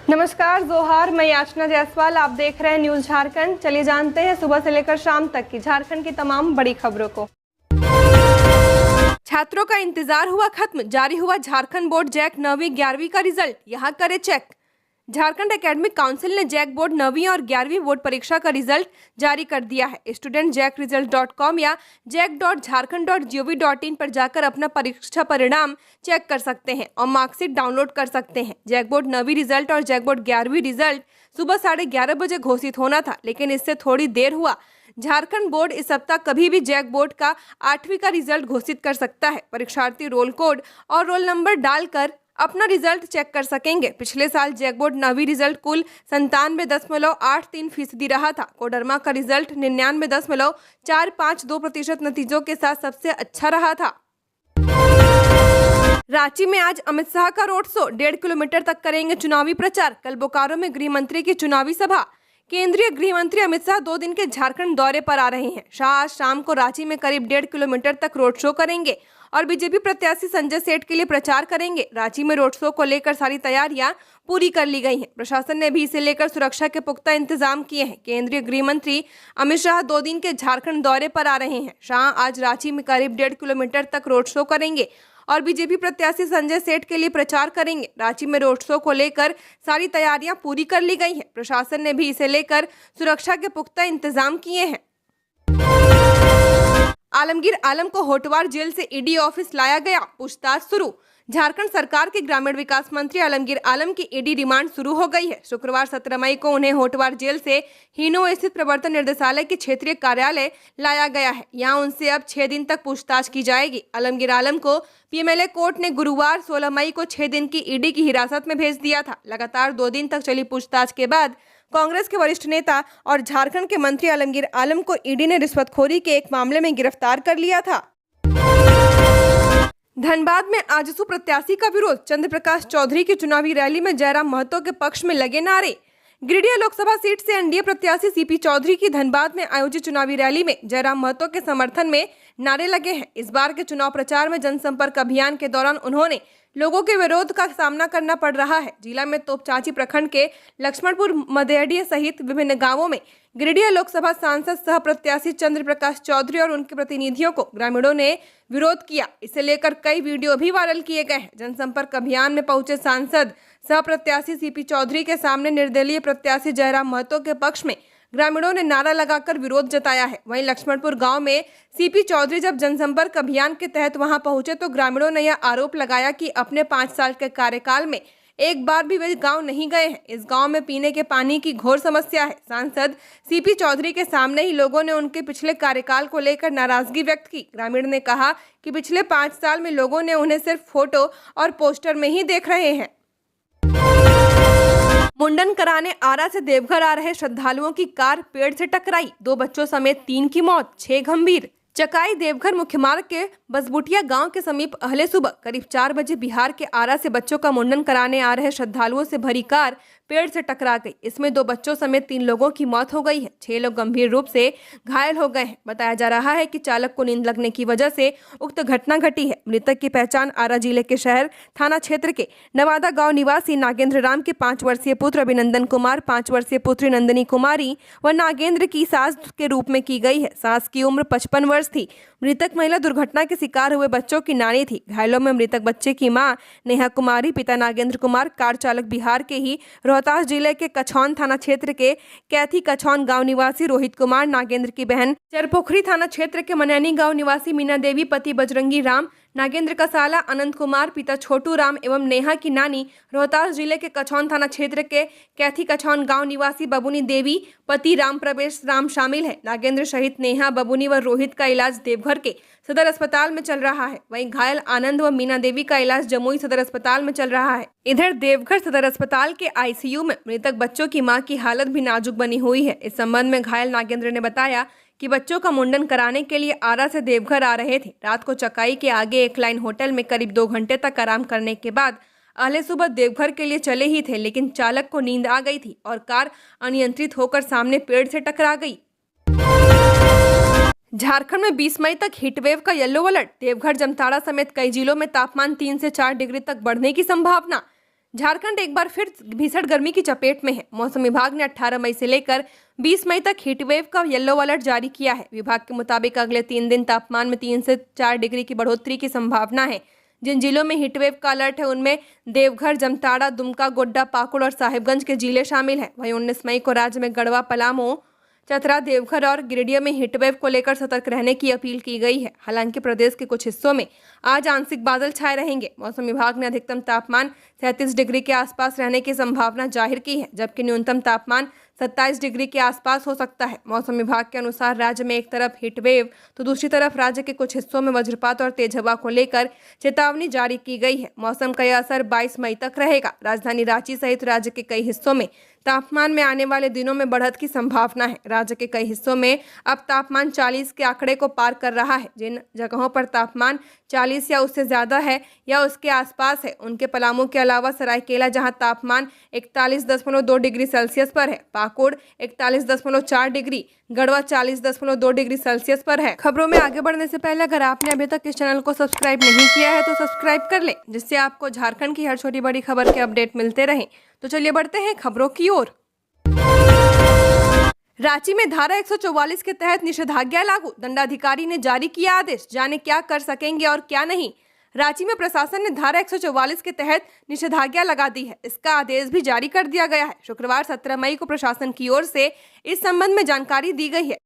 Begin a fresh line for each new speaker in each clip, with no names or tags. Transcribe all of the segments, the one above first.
नमस्कार, जोहार। मैं याचना जायसवाल, आप देख रहे हैं न्यूज झारखंड। चलिए जानते हैं सुबह से लेकर शाम तक की झारखंड की तमाम बड़ी खबरों को। छात्रों का इंतजार हुआ खत्म, जारी हुआ झारखंड बोर्ड जैक 9वीं 11वीं का रिजल्ट, यहां करे चेक। झारखंड एकेडमिक काउंसिल ने जैक बोर्ड 9वीं और 11वीं बोर्ड परीक्षा का रिजल्ट जारी कर दिया है। स्टूडेंट जैक रिजल्ट.com या jack.jharkhand.gov.in पर जाकर अपना परीक्षा परिणाम चेक कर सकते हैं और मार्कशीट डाउनलोड कर सकते हैं। जैक बोर्ड 9वीं रिजल्ट और जैक बोर्ड 11वीं रिजल्ट सुबह 11:30 बजे घोषित होना था, लेकिन इससे थोड़ी देर हुआ। झारखंड बोर्ड इस सप्ताह कभी भी जैक बोर्ड का 8वीं का रिजल्ट घोषित कर सकता है। परीक्षार्थी रोल कोड और रोल नंबर डालकर अपना रिजल्ट चेक कर सकेंगे। पिछले साल जैक बोर्ड 9वीं रिजल्ट कुल 97.82% रहा था। कोडरमा का रिजल्ट 99.452% नतीजों के साथ सबसे अच्छा रहा था। रांची में आज अमित शाह का रोड शो, 1.5 किलोमीटर तक करेंगे चुनावी प्रचार। कल बोकारो में गृह मंत्री की चुनावी सभा। केंद्रीय गृह मंत्री अमित शाह 2 दिन के झारखंड दौरे पर आ रहे हैं। शाह आज शाम को रांची में करीब 1.5 किलोमीटर तक रोड शो करेंगे और बीजेपी प्रत्याशी संजय सेठ के लिए प्रचार करेंगे। रांची में रोड शो को लेकर सारी तैयारियां पूरी कर ली गई हैं। प्रशासन ने भी इसे लेकर सुरक्षा के पुख्ता इंतजाम किए हैं। केंद्रीय गृह मंत्री अमित शाह 2 दिन के झारखंड दौरे पर आ रहे हैं। शाह आज रांची में करीब 1.5 किलोमीटर तक रोड शो करेंगे और बीजेपी प्रत्याशी संजय सेठ के लिए प्रचार करेंगे। रांची में रोड शो को लेकर सारी तैयारियां पूरी कर ली गई हैं। प्रशासन ने भी इसे लेकर सुरक्षा के पुख्ता इंतजाम किए हैं। आलमगीर आलम को होटवार जेल से ईडी ऑफिस लाया गया, पूछताछ शुरू। झारखंड सरकार के ग्रामीण विकास मंत्री आलमगीर आलम की ईडी रिमांड शुरू हो गई है। शुक्रवार 17 मई को उन्हें होटवार जेल से हिनो स्थित प्रवर्तन निर्देशालय के क्षेत्रीय कार्यालय लाया गया है। यहां उनसे अब 6 दिन तक पूछताछ की जाएगी। आलमगीर आलम को पीएमएलए कोर्ट ने गुरुवार 16 मई को 6 दिन की ईडी की हिरासत में भेज दिया था। लगातार 2 दिन तक चली पूछताछ के बाद कांग्रेस के वरिष्ठ नेता और झारखंड के मंत्री आलमगीर आलम को ईडी ने रिश्वतखोरी के एक मामले में गिरफ्तार कर लिया था। धनबाद में आजसू प्रत्याशी का विरोध, चंद्र प्रकाश चौधरी की चुनावी रैली में जयराम महतो के पक्ष में लगे नारे। गिरिडीह लोकसभा सीट से एनडीए प्रत्याशी सीपी चौधरी की धनबाद में आयोजित चुनावी रैली में जयराम महतो के समर्थन में नारे लगे हैं। इस बार के चुनाव प्रचार में जनसंपर्क अभियान के दौरान उन्होंने लोगों के विरोध का सामना करना पड़ रहा है। जिला में तोपचांची प्रखंड के लक्ष्मणपुर मदेहडीह सहित विभिन्न गांवों में गिरिडीह लोकसभा सांसद सह प्रत्याशी चंद्र प्रकाश चौधरी और उनके प्रतिनिधियों को ग्रामीणों ने विरोध किया। इसे लेकर कई वीडियो भी वायरल किए गए हैं। जनसंपर्क अभियान में पहुंचे सांसद सह प्रत्याशी सीपी चौधरी के सामने निर्दलीय प्रत्याशी जयराम महतो के पक्ष में ग्रामीणों ने नारा लगाकर विरोध जताया है। वहीं लक्ष्मणपुर गांव में सीपी चौधरी जब जनसंपर्क अभियान के तहत वहां पहुंचे तो ग्रामीणों ने यह आरोप लगाया कि अपने 5 साल के कार्यकाल में एक बार भी वे गांव नहीं गए हैं। इस गांव में पीने के पानी की घोर समस्या है। सांसद सीपी चौधरी के सामने ही लोगों ने उनके पिछले कार्यकाल को लेकर नाराजगी व्यक्त की। ग्रामीण ने कहा कि पिछले 5 साल में लोगों ने उन्हें सिर्फ फोटो और पोस्टर में ही देख रहे हैं। मुंडन कराने आरा से देवघर आ रहे श्रद्धालुओं की कार पेड़ से टकराई, 2 बच्चों समेत 3 की मौत, 6 गंभीर। चकाई देवघर मुख्य मार्ग के बसबुटिया गांव के समीप अहले सुबह करीब 4 बजे बिहार के आरा से बच्चों का मुंडन कराने आ रहे श्रद्धालुओं से भरी कार पेड़ से टकरा गई। इसमें 2 बच्चों समेत 3 लोगों की मौत हो गई है। 6 लोग गंभीर रूप से घायल हो गए हैं। बताया जा रहा है कि चालक को नींद लगने की वजह से उक्त घटना घटी है। मृतक की पहचान आरा जिले के शहर थाना क्षेत्र के नवादा गांव निवासी नागेंद्र राम के 5 वर्षीय पुत्र अभिनंदन कुमार, 5 वर्षीय पुत्री नंदिनी कुमारी व नागेंद्र की सास के रूप में की गई है। सास की उम्र 55 वर्ष थी। मृतक महिला दुर्घटना के शिकार हुए बच्चों की नानी थी। घायलों में मृतक बच्चे की मां नेहा कुमारी, पिता नागेंद्र कुमार, कार चालक बिहार के ही रोहतास जिले के कछौन थाना क्षेत्र के कैथी कछौन गांव निवासी रोहित कुमार, नागेंद्र की बहन चरपोखरी थाना क्षेत्र के मनैनी गांव निवासी मीना देवी, पति बजरंगी राम, नागेंद्र का साला अनंत कुमार, पिता छोटू राम एवं नेहा की नानी रोहतास जिले के कछौन थाना क्षेत्र के कैथी कछौन गांव निवासी बबुनी देवी, पति राम प्रवेश राम शामिल है। नागेंद्र सहित नेहा, बबुनी व रोहित का इलाज देवघर के सदर अस्पताल में चल रहा है। वहीं घायल आनंद व मीना देवी का इलाज जमुई सदर अस्पताल में चल रहा है। इधर देवघर सदर अस्पताल के आईसीयू में मृतक बच्चों की मां की हालत भी नाजुक बनी हुई है। इस संबंध में घायल नागेंद्र ने बताया कि बच्चों का मुंडन कराने के लिए आरा से देवघर आ रहे थे। रात को चकाई के आगे एक लाइन होटल में करीब 2 घंटे तक आराम करने के बाद अगले सुबह देवघर के लिए चले ही थे, लेकिन चालक को नींद आ गई थी और कार अनियंत्रित होकर सामने पेड़ से टकरा गई। झारखंड में 20 मई तक हीटवेव का येलो अलर्ट। देवघर, जामताड़ा समेत कई जिलों में तापमान 3 से 4 डिग्री तक बढ़ने की संभावना। झारखंड एक बार फिर भीषण गर्मी की चपेट में है। मौसम विभाग ने 18 मई से लेकर 20 मई तक हीटवेव का येलो अलर्ट जारी किया है। विभाग के मुताबिक अगले 3 दिन तापमान में 3 से 4 डिग्री की बढ़ोतरी की संभावना है। जिन जिलों में हीटवेव का अलर्ट है उनमें देवघर, जामताड़ा, दुमका, गोड्डा, पाकुड़ और साहिबगंज के जिले शामिल हैं। वहीं 19 मई को राज्य में गढ़वा, पलामू, चतरा, देवघर और गिरिडीह में हीटवेव को लेकर सतर्क रहने की अपील की गई है। हालांकि प्रदेश के कुछ हिस्सों में आज आंशिक बादल छाए रहेंगे। मौसम विभाग ने अधिकतम तापमान 37 डिग्री के आसपास रहने की संभावना जाहिर की है, जबकि न्यूनतम तापमान 27 डिग्री के आसपास हो सकता है। मौसम विभाग के अनुसार राज्य में एक तरफ हीटवेव तो दूसरी तरफ राज्य के कुछ हिस्सों में वज्रपात और तेज हवा को लेकर चेतावनी जारी की गई है। मौसम का यह असर 22 मई तक रहेगा। राजधानी रांची सहित राज्य के कई हिस्सों में तापमान में आने वाले दिनों में बढ़त की संभावना है। राज्य के कई हिस्सों में अब तापमान 40 के आंकड़े को पार कर रहा है। जिन जगहों पर तापमान 40 या उससे ज्यादा है या उसके आसपास है, उनके पलामू के अलावा सरायकेला, जहां तापमान 41.2 डिग्री सेल्सियस पर है, Pakur 41.4 degree, Garhwa 40.2 degree Celsius पर है। खबरों में आगे बढ़ने से पहले अगर आपने अभी तक इस चैनल को सब्सक्राइब नहीं किया है तो सब्सक्राइब कर लें, जिससे आपको झारखंड की हर छोटी बड़ी खबर के अपडेट मिलते रहें। तो चलिए बढ़ते हैं खबरों की ओर। रांची में धारा 144 के तहत निषेधाज्ञा लागू, दंडाधिकारी ने जारी किया आदेश। जाने क्या कर सकेंगे और क्या नहीं। रांची में प्रशासन ने धारा 144 के तहत निषेधाज्ञा लगा दी है। इसका आदेश भी जारी कर दिया गया है। शुक्रवार 17 मई को प्रशासन की ओर से इस संबंध में जानकारी दी गई है।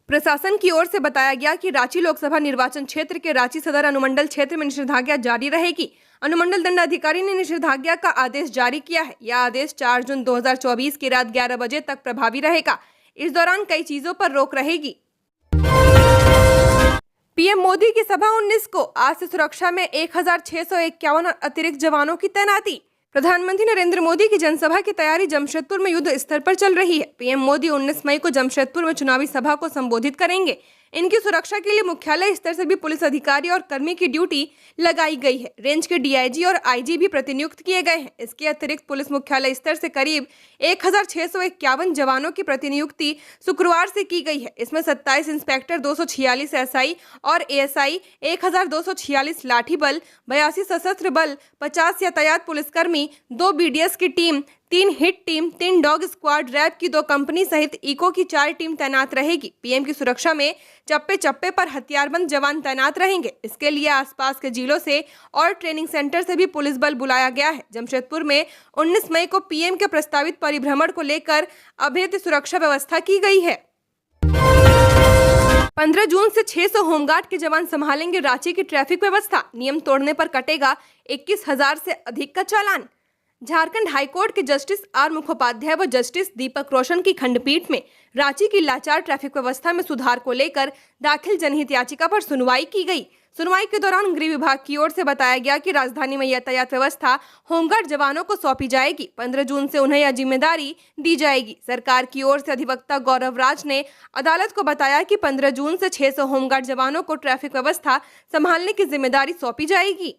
प्रशासन की ओर से बताया गया कि रांची लोकसभा निर्वाचन क्षेत्र के रांची सदर अनुमंडल क्षेत्र में निषेधाज्ञा जारी रहेगी। अनुमंडल दंडाधिकारी ने निषेधाज्ञा का आदेश जारी किया है। यह आदेश 4 जून 2024 की रात 11 बजे तक प्रभावी रहेगा। इस दौरान कई चीजों पर रोक रहेगी। पीएम मोदी की सभा 19 को, आज से सुरक्षा में 1651 अतिरिक्त जवानों की तैनाती। प्रधानमंत्री नरेंद्र मोदी की जनसभा की तैयारी जमशेदपुर में युद्ध स्तर पर चल रही है। पीएम मोदी 19 मई को जमशेदपुर में चुनावी सभा को संबोधित करेंगे। इनकी सुरक्षा के लिए मुख्यालय स्तर से भी पुलिस अधिकारी और कर्मी की ड्यूटी लगाई गई है। रेंज के डीआईजी और आईजी भी प्रतिनियुक्त किए गए हैं। इसके अतिरिक्त पुलिस मुख्यालय स्तर से करीब 1651 जवानों की प्रतिनियुक्ति शुक्रवार से की गई है। इसमें 27 इंस्पेक्टर, 246 एसआई और एएसआई, 1246 लाठी बल, 82 सशस्त्र बल, 50 यातायात पुलिसकर्मी, 2 बीडीएस की team, 3 hit team, 3 dog squad, रैब की 2 कंपनी सहित इको की 4 टीम तैनात रहेगी। पीएम की सुरक्षा में चप्पे चप्पे पर हथियारबंद जवान तैनात रहेंगे। इसके लिए आसपास के जिलों से और ट्रेनिंग सेंटर से भी पुलिस बल बुलाया गया है। जमशेदपुर में 19 मई को पीएम के प्रस्तावित परिभ्रमण को लेकर अभेद्य सुरक्षा व्यवस्था की गई है। 15 जून से 600 होमगार्ड के जवान संभालेंगे रांची की ट्रैफिक व्यवस्था। नियम तोड़ने पर कटेगा 21,000 से अधिक का चालान। झारखंड हाईकोर्ट के जस्टिस आर मुखोपाध्याय व जस्टिस दीपक रोशन की खंडपीठ में रांची की लाचार ट्रैफिक व्यवस्था में सुधार को लेकर दाखिल जनहित याचिका पर सुनवाई की गई। सुनवाई के दौरान गृह विभाग की ओर से बताया गया कि राजधानी में यातायात व्यवस्था होमगार्ड जवानों को सौंपी जाएगी। 15 जून से उन्हें यह जिम्मेदारी दी जाएगी। सरकार की ओर से अधिवक्ता गौरव राज ने अदालत को बताया कि 15 जून से 600 होमगार्ड जवानों को ट्रैफिक व्यवस्था संभालने की जिम्मेदारी सौंपी जाएगी।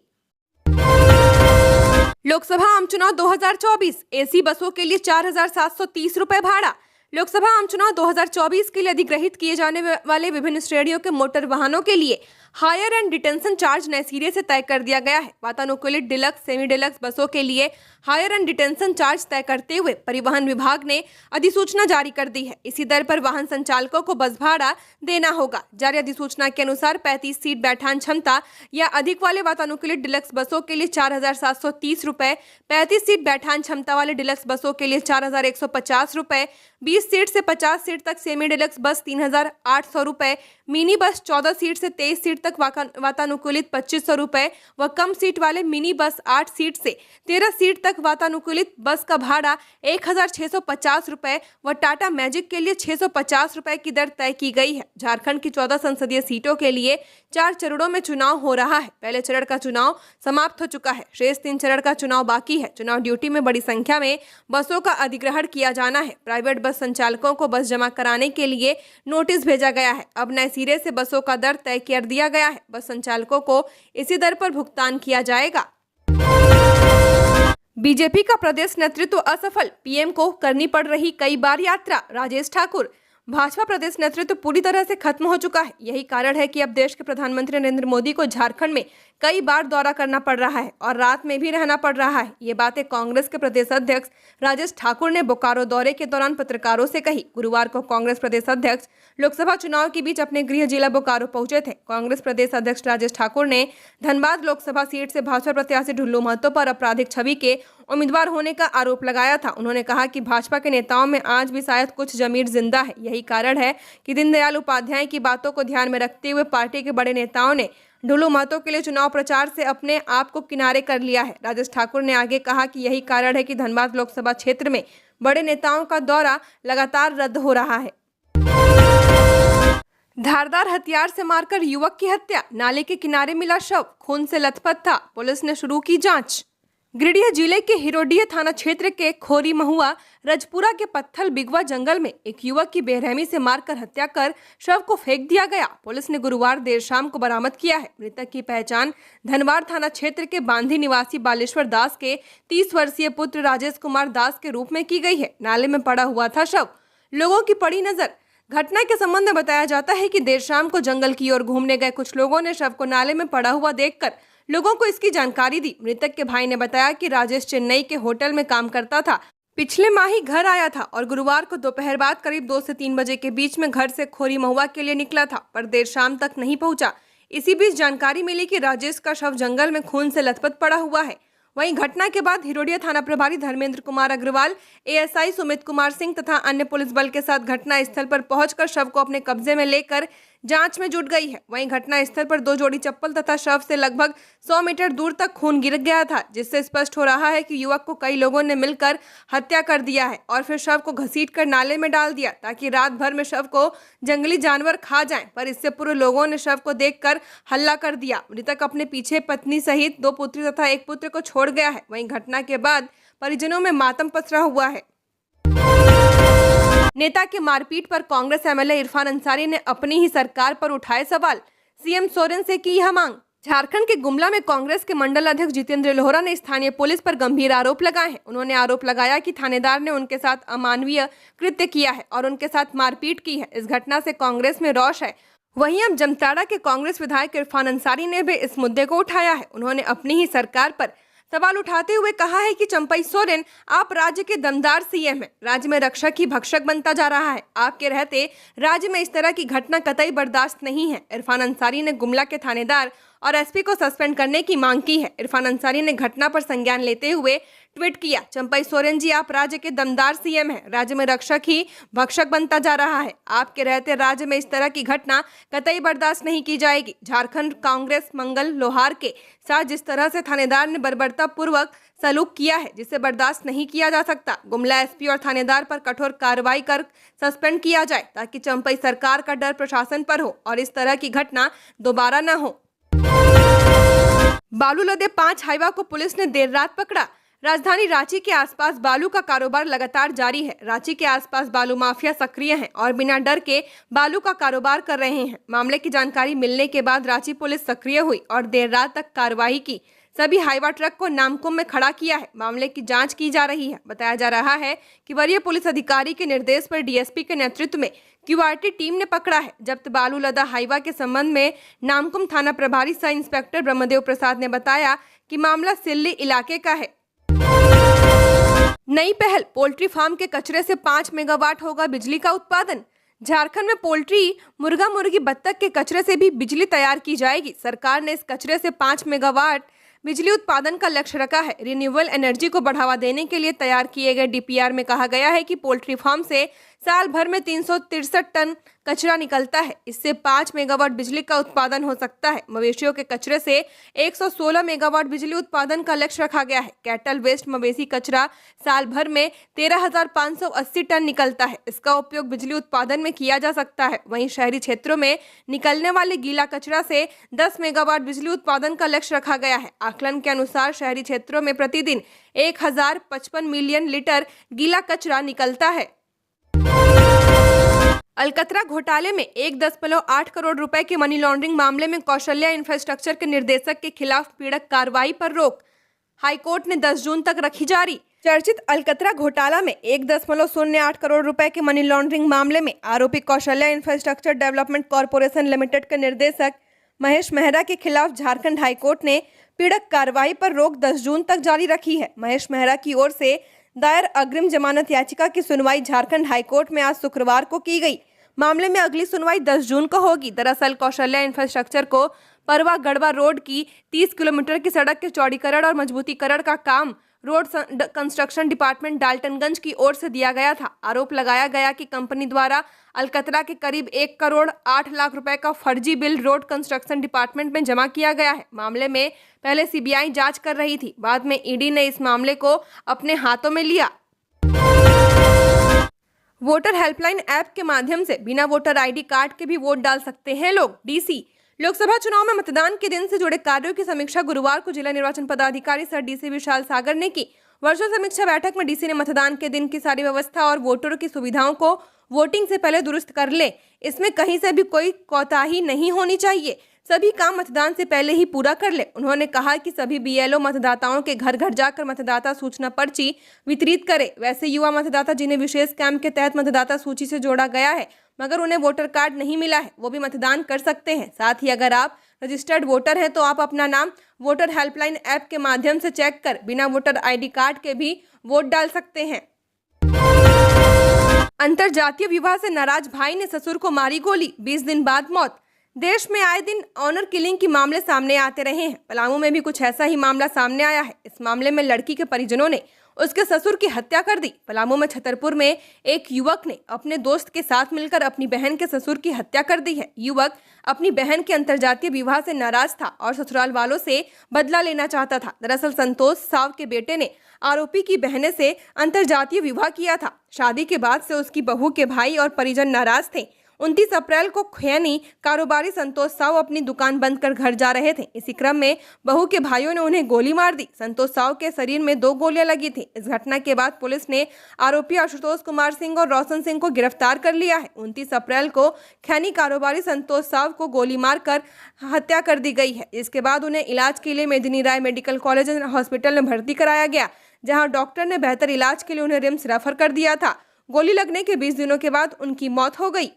लोकसभा आम चुनाव 2024, एसी बसों के लिए 4,730 रुपए भाड़ा। लोकसभा आम चुनाव 2024 के लिए अधिग्रहित किए जाने वाले विभिन्न श्रेणियों के मोटर वाहनों के लिए हायर एंड डिटेंशन चार्ज नए सिरे से तय कर दिया गया है। वातानुकूलित डिलक्स, सेमी डिलक्स बसों के लिए हायर एंड डिटेंशन चार्ज तय करते हुए परिवहन विभाग ने अधिसूचना जारी कर दी है। इसी दर पर वाहन संचालकों को बस भाड़ा देना होगा। जारी अधिसूचना के अनुसार 35 सीट बैठान क्षमता या अधिक वाले वातानुकूलित डिलक्स बसों के लिए 4,730 रुपए, 35 सीट बैठान क्षमता वाले डिलक्स बसों के लिए 4,150 रुपए, 20 सीट से 50 सीट तक सेमी डिलक्स बस 3,800 रुपए, मिनी बस 14 सीट से 23 सीट तक वातानुकूलित 2,500 रुपए व कम सीट वाले मिनी बस 8 सीट से 13 सीट तक वातानुकूलित बस का भाड़ा 1,650 रुपए व टाटा मैजिक के लिए 650 रुपए की दर तय की गई है। झारखंड की 14 संसदीय सीटों के लिए 4 चरणों में चुनाव हो रहा है। पहले चरण का चुनाव समाप्त हो चुका है। शेष 3 चरण का चुनाव बाकी है। चुनाव ड्यूटी में बड़ी संख्या में बसों का अधिग्रहण किया जाना है। प्राइवेट बस संचालकों को बस जमा कराने के लिए नोटिस भेजा गया है। अब नए सिरे से बसों का दर तय कर दिया गया है। बस संचालकों को इसी दर पर भुगतान किया जाएगा। बीजेपी का प्रदेश नेतृत्व असफल, पीएम को करनी पड़ रही कई बार यात्रा। राजेश ठाकुर, भाजपा प्रदेश नेतृत्व पूरी तरह से खत्म हो चुका है। यही कारण है कि अब देश के प्रधानमंत्री नरेंद्र मोदी को झारखंड में कई बार दौरा करना पड़ रहा है और रात में भी रहना पड़ रहा है। ये बातें कांग्रेस के प्रदेश अध्यक्ष राजेश ठाकुर ने बोकारो दौरे के दौरान पत्रकारों से कही। गुरुवार को कांग्रेस प्रदेश अध्यक्ष लोकसभा चुनाव के बीच अपने गृह जिला बोकारो पहुंचे थे। कांग्रेस प्रदेश अध्यक्ष राजेश ठाकुर ने धनबाद लोकसभा सीट से भाजपा प्रत्याशी ढुल्लू महतो पर आपराधिक छवि के उम्मीदवार होने का आरोप लगाया था। उन्होंने कहा कि भाजपा के नेताओं में आज भी शायद कुछ जमीर जिंदा है। यही कारण है कि दीनदयाल उपाध्याय की बातों को ध्यान में रखते हुए पार्टी के बड़े नेताओं ने ढुल्लू महतो के लिए चुनाव प्रचार से अपने आप को किनारे कर लिया है। राजेश ठाकुर ने आगे कहा कि यही कारण है कि धनबाद लोकसभा क्षेत्र में बड़े नेताओं का दौरा लगातार रद्द हो रहा है। धारदार हथियार से मारकर युवक की हत्या, नाले के किनारे मिला शव, खून से लथपथ था, पुलिस ने शुरू की जांच। गिरिडीह जिले के हिरोडीह थाना क्षेत्र के खोरी महुआ रजपुरा के पत्थल बिगवा जंगल में एक युवक की बेरहमी से मारकर हत्या कर शव को फेंक दिया गया। पुलिस ने गुरुवार देर शाम को बरामद किया है। मृतक की पहचान धनवार थाना क्षेत्र के बांधी निवासी बालेश्वर दास के 30 वर्षीय पुत्र राजेश कुमार दास के रूप में की गई है। नाले में पड़ा हुआ था शव, लोगों की पड़ी नजर। घटना के संबंध में बताया जाता है कि देर शाम को जंगल की ओर घूमने गए कुछ लोगों ने शव को नाले में पड़ा हुआ देखकर लोगों को इसकी जानकारी दी। मृतक के भाई ने बताया कि राजेश चेन्नई के होटल में काम करता था, पिछले माह ही घर आया था और गुरुवार को दोपहर बाद करीब 2 से 3 बजे के बीच में घर से खोरी महुआ के लिए निकला था, पर देर शाम तक नहीं पहुंचा। इसी बीच जानकारी मिली कि राजेश का शव जंगल में खून से लथपथ पड़ा हुआ है। वहीं घटना के बाद हिरोडिया थाना प्रभारी धर्मेंद्र कुमार अग्रवाल, एएसआई सुमित कुमार सिंह तथा अन्य पुलिस बल के साथ घटना स्थल पर पहुंचकर शव को अपने कब्जे में लेकर जांच में जुट गई है। वहीं घटना स्थल पर 2 जोड़ी चप्पल तथा शव से लगभग 100 मीटर दूर तक खून गिर गया था, जिससे स्पष्ट हो रहा है कि युवक को कई लोगों ने मिलकर हत्या कर दिया है और फिर शव को घसीटकर नाले में डाल दिया ताकि रात भर में शव को जंगली जानवर खा जाएं। पर इससे पूर्व लोगों ने शव को देखकर हल्ला कर दिया। मृतक अपने पीछे पत्नी सहित 2 पुत्री तथा 1 पुत्र को छोड़ गया है। वहीं घटना के बाद परिजनों में मातम पसरा हुआ है। नेता के मारपीट पर कांग्रेस एमएलए इरफान अंसारी ने अपनी ही सरकार पर उठाए सवाल, सीएम सोरेन से की यह मांग। झारखंड के गुमला में कांग्रेस के मंडल अध्यक्ष जितेंद्र लोहरा ने स्थानीय पुलिस पर गंभीर आरोप लगाए हैं। उन्होंने आरोप लगाया कि थानेदार ने उनके साथ अमानवीय कृत्य किया है और उनके साथ मारपीट की है। इस घटना से कांग्रेस में रोष है। वहीं अब जमताड़ा के कांग्रेस विधायक इरफान अंसारी ने भी इस मुद्दे को उठाया है। उन्होंने अपनी ही सरकार पर सवाल उठाते हुए कहा है कि चंपई सोरेन, आप राज्य के दमदार सीएम हैं, राज्य में रक्षक ही भक्षक बनता जा रहा है। आपके रहते राज्य में इस तरह की घटना कतई बर्दाश्त नहीं है। इरफान अंसारी ने गुमला के थानेदार और एसपी को सस्पेंड करने की मांग की है। इरफान अंसारी ने घटना पर संज्ञान लेते हुए ट्वीट किया, चंपई सोरेन जी, आप राज्य के दमदार सीएम हैं, राज्य में रक्षक ही भक्षक बनता जा रहा है। आपके रहते राज्य में इस तरह की घटना कतई बर्दाश्त नहीं की जाएगी। झारखंड कांग्रेस मंगल लोहार के साथ जिस तरह से थानेदार ने बर्बरता पूर्वक सलूक किया है, जिसे बर्दाश्त नहीं किया जा सकता। गुमला एसपी और थानेदार पर कठोर कार्रवाई कर सस्पेंड किया जाए ताकि चंपई सरकार का डर प्रशासन पर हो और इस तरह की घटना दोबारा न हो। बालू लदे 5 हाइवा को पुलिस ने देर रात पकड़ा। राजधानी रांची के आसपास बालू का कारोबार लगातार जारी है। रांची के आसपास बालू माफिया सक्रिय हैं और बिना डर के बालू का कारोबार कर रहे हैं। मामले की जानकारी मिलने के बाद रांची पुलिस सक्रिय हुई और देर रात तक कार्रवाई की। सभी हाइवा ट्रक को नामकुम में खड़ा किया है। मामले की जांच की जा रही है। बताया जा रहा है कि वरीय पुलिस अधिकारी के निर्देश पर डीएसपी के नेतृत्व में क्यूआरटी टीम ने पकड़ा है। जब्त बालू लदा हाइवा के संबंध में नामकुम थाना प्रभारी सह इंस्पेक्टर ब्रह्मदेव प्रसाद ने बताया कि मामला सिल्ली इलाके का है। नई पहल, पोल्ट्री फार्म के कचरे से 5 मेगावाट होगा बिजली का उत्पादन। झारखंड में पोल्ट्री, मुर्गा मुर्गी, बत्तख के कचरे से भी बिजली तैयार की जाएगी। सरकार ने इस कचरे से 5 मेगावाट बिजली उत्पादन का लक्ष्य रखा है। रिन्यूएबल एनर्जी को बढ़ावा देने के लिए तैयार किए गए डीपीआर में कहा गया है कि पोल्ट्री फार्म से साल भर में 363 टन कचरा निकलता है। इससे 5 मेगावाट बिजली का उत्पादन हो सकता है। मवेशियों के कचरे से 116 मेगावाट बिजली उत्पादन का लक्ष्य रखा गया है। कैटल वेस्ट मवेशी कचरा साल भर में 13,580 टन निकलता है। इसका उपयोग बिजली उत्पादन में किया जा सकता है। वहीं शहरी क्षेत्रों में निकलने वाले गीला कचरा से 10 मेगावाट बिजली उत्पादन का लक्ष्य रखा गया है। आकलन के अनुसार शहरी क्षेत्रों में प्रतिदिन 1055 मिलियन लीटर गीला कचरा निकलता है। अलकतरा घोटाले में 1.8 करोड़ रुपए के मनी लॉन्ड्रिंग मामले में कौशल्या इंफ्रास्ट्रक्चर के निर्देशक के खिलाफ पीड़क कार्रवाई पर रोक हाईकोर्ट ने 10 जून तक रखी जारी। चर्चित अलकतरा घोटाला में 1.08 करोड़ रुपए के मनी लॉन्ड्रिंग मामले में आरोपी Kaushalya infrastructure development corporation limited के निर्देशक महेश मेहरा के खिलाफ झारखंड हाईकोर्ट ने पीड़क कार्रवाई पर रोक 10 जून तक जारी रखी है। महेश मेहरा की ओर से दायर अग्रिम जमानत याचिका की सुनवाई झारखंड हाईकोर्ट में आज शुक्रवार को की गई। मामले में अगली सुनवाई 10 जून को होगी। दरअसल कौशल्या इंफ्रास्ट्रक्चर को परवा गढ़वा रोड की 30 किलोमीटर की सड़क के चौड़ीकरण और मजबूतीकरण का काम रोड कंस्ट्रक्शन डिपार्टमेंट डाल्टनगंज की ओर से दिया गया था। आरोप लगाया गया कि कंपनी द्वारा अलकतरा के करीब 1 करोड़ 8 लाख रुपए का फर्जी बिल रोड कंस्ट्रक्शन डिपार्टमेंट में जमा किया गया है। मामले में पहले सीबीआई जांच कर रही थी, बाद में ईडी ने इस मामले को अपने हाथों में लिया। वोटर हेल्पलाइन ऐप के माध्यम से बिना वोटर आईडी कार्ड के भी वोट डाल सकते हैं लोग। डीसी लोकसभा चुनाव में मतदान के दिन से जुड़े कार्यों की समीक्षा गुरुवार को जिला निर्वाचन पदाधिकारी सर डीसी विशाल सागर ने की। वर्चुअल समीक्षा बैठक में डीसी ने मतदान के दिन की सारी व्यवस्था और वोटरों की सुविधाओं को वोटिंग से पहले दुरुस्त कर ले। इसमें कहीं से भी कोई कोताही नहीं होनी चाहिए, सभी काम मतदान से पहले ही पूरा कर ले। उन्होंने कहा कि सभी बीएलओ मतदाताओं के घर घर जाकर मतदाता सूचना पर्ची वितरित करे। वैसे युवा मतदाता जिन्हें विशेष कैंप के तहत मतदाता सूची से जोड़ा गया है मगर उन्हें वोटर कार्ड नहीं मिला है, वो भी मतदान कर सकते हैं। साथ ही अगर आप रजिस्टर्ड वोटर हैं तो आप अपना नाम वोटर हेल्पलाइन ऐप के माध्यम से चेक कर बिना वोटर आईडी कार्ड के भी वोट डाल सकते हैं। अंतरजातीय विवाह से नाराज भाई ने ससुर को मारी गोली, 20 दिन बाद मौत। देश में आए दिन ऑनर किलिंग के मामले सामने आते रहे हैं। पलामू में भी कुछ ऐसा ही मामला सामने आया है। इस मामले में लड़की के परिजनों ने उसके ससुर की हत्या कर दी। पलामू में छतरपुर में एक युवक ने अपने दोस्त के साथ मिलकर अपनी बहन के ससुर की हत्या कर दी है। युवक अपनी बहन के अंतरजातीय विवाह से नाराज था और ससुराल वालों से बदला लेना चाहता था। दरअसल संतोष साव के बेटे ने आरोपी की बहन से अंतरजातीय विवाह किया था। शादी के बाद से उसकी बहू के भाई और परिजन नाराज थे। 29 अप्रैल को खैनी कारोबारी संतोष साव अपनी दुकान बंद कर घर जा रहे थे। इसी क्रम में बहू के भाइयों ने उन्हें गोली मार दी। संतोष साव के शरीर में 2 गोलियां लगी थी। इस घटना के बाद पुलिस ने आरोपी आशुतोष कुमार सिंह और रोशन सिंह को गिरफ्तार कर लिया है। 29 अप्रैल को खैनी कारोबारी संतोष साव को गोली मारकर हत्या कर दी गई है। इसके बाद उन्हें इलाज के लिए मेदिनी राय मेडिकल कॉलेज एंड हॉस्पिटल में भर्ती कराया गया, जहाँ डॉक्टर ने बेहतर इलाज के लिए उन्हें रिम्स रेफर कर दिया था। गोली लगने के 20 दिनों के बाद उनकी मौत हो गई।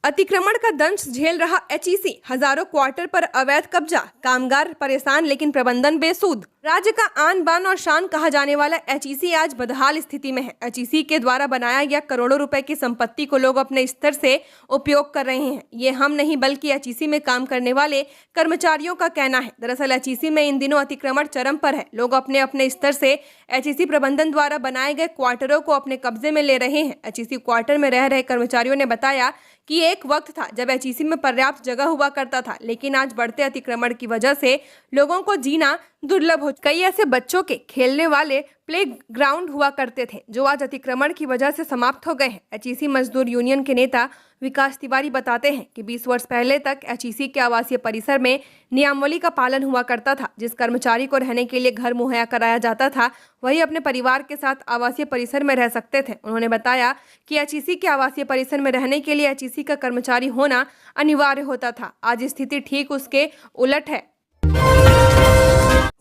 अतिक्रमण का दंश झेल रहा एचईसी, हजारों क्वार्टर पर अवैध कब्जा, कामगार परेशान लेकिन प्रबंधन बेसूद। राज्य का आन बान और शान कहा जाने वाला एचईसी आज बदहाल स्थिति में है। एचईसी के द्वारा बनाया गया करोड़ों रुपए की संपत्ति को लोग अपने स्तर से उपयोग कर रहे हैं। ये हम नहीं बल्कि एचईसी में काम करने वाले कर्मचारियों का कहना है। दरअसल एचईसी में इन दिनों अतिक्रमण चरम पर है। लोग अपने अपने स्तर से एचईसी प्रबंधन द्वारा बनाए गए क्वार्टरों को अपने कब्जे में ले रहे हैं। एचईसी क्वार्टर में रह रहे कर्मचारियों ने बताया कि एक वक्त था जब एचईसी में पर्याप्त जगह हुआ करता था, लेकिन आज बढ़ते अतिक्रमण की वजह से लोगों को जीना दुर्लभ हो। कई ऐसे बच्चों के खेलने वाले प्ले ग्राउंड हुआ करते थे जो आज अतिक्रमण की वजह से समाप्त हो गए हैं। एचईसी मजदूर यूनियन के नेता विकास तिवारी बताते हैं कि 20 वर्ष पहले तक एचईसी के आवासीय परिसर में नियमावली का पालन हुआ करता था। जिस कर्मचारी को रहने के लिए घर मुहैया कराया जाता था वही अपने परिवार के साथ आवासीय परिसर में रह सकते थे। उन्होंने बताया कि एचईसी के आवासीय परिसर में रहने के लिए एचईसी का कर्मचारी होना अनिवार्य होता था। आज स्थिति ठीक उसके उलट है।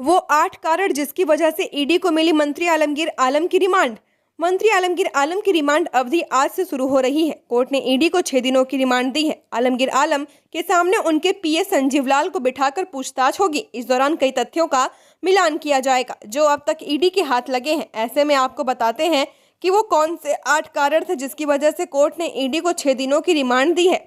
वो 8 कारण जिसकी वजह से ईडी को मिली मंत्री आलमगीर आलम की रिमांड। मंत्री आलमगीर आलम की रिमांड अवधि आज से शुरू हो रही है। कोर्ट ने ईडी को 6 दिनों की रिमांड दी है। आलमगीर आलम के सामने उनके पीए संजीव लाल को बिठाकर पूछताछ होगी। इस दौरान कई तथ्यों का मिलान किया जाएगा जो अब तक ईडी के हाथ लगे हैं। ऐसे में आपको बताते हैं कि वो कौन से 8 कारण थे जिसकी वजह से कोर्ट ने ईडी को 6 दिनों की रिमांड दी है।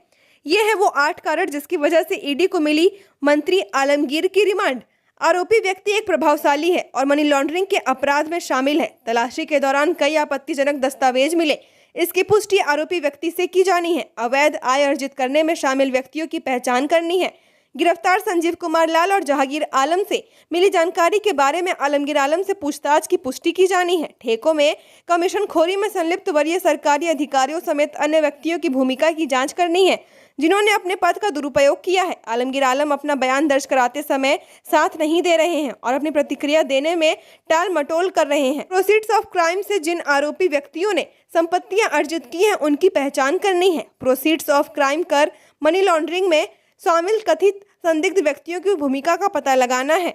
ये है वो 8 कारण जिसकी वजह से ईडी को मिली मंत्री आलमगीर की रिमांड। आरोपी व्यक्ति एक प्रभावशाली है और मनी लॉन्ड्रिंग के अपराध में शामिल है। तलाशी के दौरान कई आपत्तिजनक दस्तावेज मिले। इसकी पुष्टि आरोपी व्यक्ति से की जानी है। अवैध आय अर्जित करने में शामिल व्यक्तियों की पहचान करनी है। गिरफ्तार संजीव कुमार लाल और जहांगीर आलम से मिली जानकारी के बारे में आलमगीर आलम से पूछताछ की पुष्टि की जानी है। ठेकों में कमीशन खोरी में संलिप्त वरीय सरकारी अधिकारियों समेत अन्य व्यक्तियों की भूमिका की जांच करनी है जिन्होंने अपने पद का दुरुपयोग किया है। आलमगीर आलम अपना बयान दर्ज कराते समय साथ नहीं दे रहे हैं और अपनी प्रतिक्रिया देने में टाल मटोल कर रहे हैं। प्रोसीड्स ऑफ क्राइम से जिन आरोपी व्यक्तियों ने संपत्तियां अर्जित की हैं उनकी पहचान करनी है। प्रोसीड्स ऑफ क्राइम कर मनी लॉन्ड्रिंग में शामिल कथित संदिग्ध व्यक्तियों की भूमिका का पता लगाना है।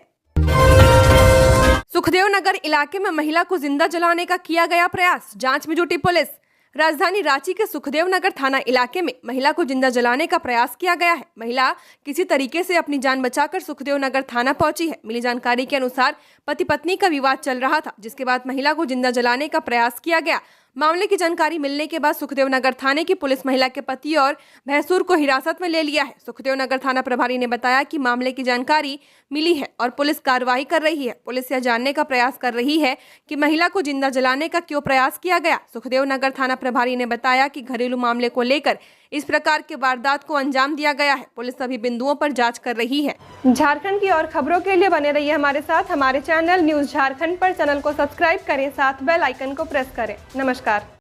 सुखदेव नगर इलाके में महिला को जिंदा जलाने का किया गया प्रयास, जांच में जुटी पुलिस। राजधानी रांची के सुखदेव नगर थाना इलाके में महिला को जिंदा जलाने का प्रयास किया गया है। महिला किसी तरीके से अपनी जान बचाकर सुखदेव नगर थाना पहुंची है। मिली जानकारी के अनुसार पति पत्नी का विवाद चल रहा था, जिसके बाद महिला को जिंदा जलाने का प्रयास किया गया। मामले की जानकारी मिलने के बाद सुखदेव नगर थाने की पुलिस महिला के पति और भैंसुर को हिरासत में ले लिया है। सुखदेव नगर थाना प्रभारी ने बताया कि मामले की जानकारी मिली है और पुलिस कार्रवाई कर रही है। पुलिस यह जानने का प्रयास कर रही है कि महिला को जिंदा जलाने का क्यों प्रयास किया गया। सुखदेव नगर थाना प्रभारी ने बताया कि घरेलू मामले को लेकर इस प्रकार के वारदात को अंजाम दिया गया है। पुलिस सभी बिंदुओं पर जांच कर रही है। झारखंड की और खबरों के लिए बने रहिए हमारे साथ। हमारे चैनल न्यूज झारखंड पर चैनल को सब्सक्राइब करें, साथ बेल आइकन को प्रेस करें। नमस्कार।